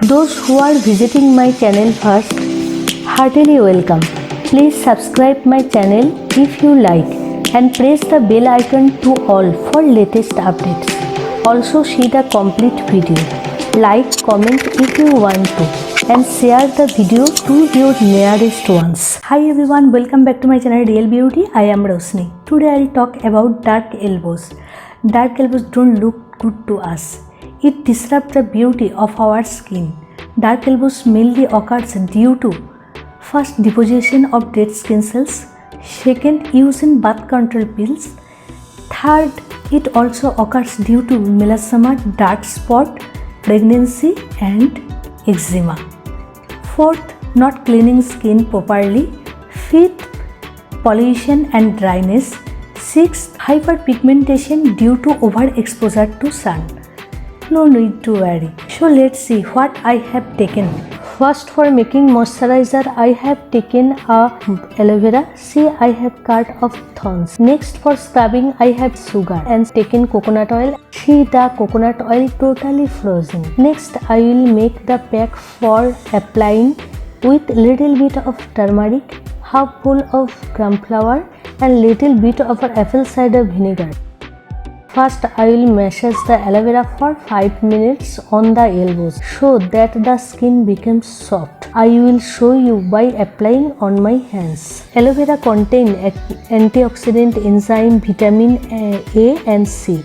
Those who are visiting my channel first, heartily welcome. Please subscribe my channel if you like and press the bell icon to all for latest updates. Also see the complete video. Like, comment if you want to and share the video to your nearest ones. Hi everyone, welcome back to my channel Real Beauty. I am Rosni. Today I'll talk about dark elbows. Dark elbows don't look good to us. It disrupts the beauty of our skin. Dark elbows mainly occurs due to first, deposition of dead skin cells, second, use in birth control pills, third, it also occurs due to melasma, dark spot, pregnancy and eczema, fourth, not cleaning skin properly, fifth, pollution and dryness, sixth, hyperpigmentation due to overexposure to sun. No need to worry. So let's see what I have taken. First, for making moisturizer, I have taken aloe vera. See, I have cut of thorns. Next, for scrubbing, I have sugar and taken coconut oil. See, the coconut oil totally frozen. Next, I will make the pack for applying with little bit of turmeric, half bowl of gram flour and little bit of apple cider vinegar. First, I will massage the aloe vera for 5 minutes on the elbows so that the skin becomes soft. I will show you by applying on my hands. Aloe vera contains antioxidant enzyme vitamin A and C.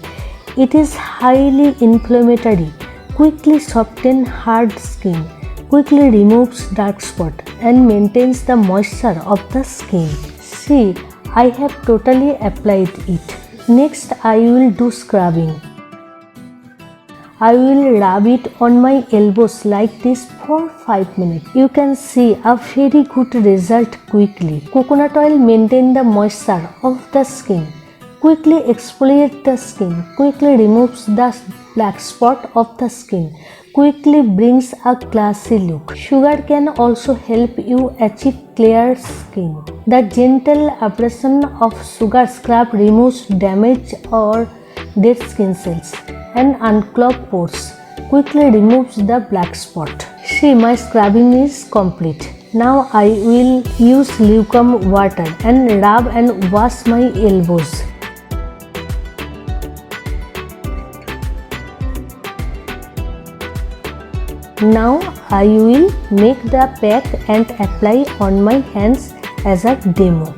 It is highly inflammatory, quickly softens hard skin, quickly removes dark spot and maintains the moisture of the skin. See, I have totally applied it. Next, I will do scrubbing. I will rub it on my elbows like this for 5 minutes. You can see a very good result quickly. Coconut oil maintains the moisture of the skin, quickly exfoliates the skin, quickly removes the black spot of the skin, quickly brings a classy look. Sugar can also help you achieve clear skin. The gentle abrasion of sugar scrub removes damaged or dead skin cells and unclogs pores, quickly removes the black spot. See, my scrubbing is complete. Now I will use lukewarm water and rub and wash my elbows. Now I will make the pack and apply on my hands as a demo.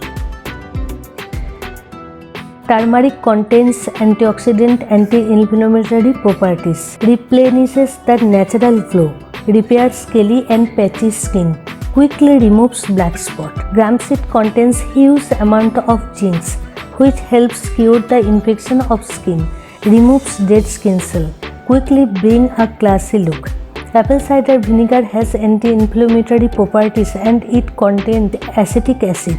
Turmeric contains antioxidant anti-inflammatory properties, replenishes the natural glow, repairs scaly and patchy skin, quickly removes black spot. Gram seed contains huge amount of zinc, which helps cure the infection of skin, removes dead skin cell, quickly bring a classy look. Apple cider vinegar has anti-inflammatory properties and it contains acetic acid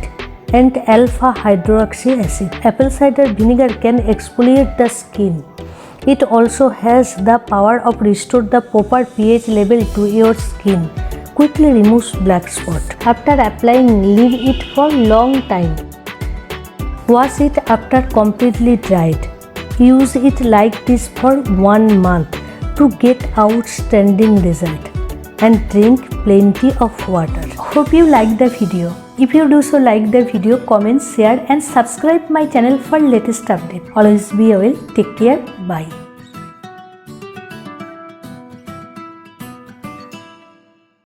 and alpha hydroxy acid. Apple cider vinegar can exfoliate the skin. It also has the power of restore the proper pH level to your skin. Quickly removes black spot. After applying, leave it for long time. Wash it after completely dried. Use it like this for 1 month. To get outstanding result and drink plenty of water. Hope you like the video. If you do so, like the video, comment, share and subscribe my channel for latest update. Always be well. Take care. Bye.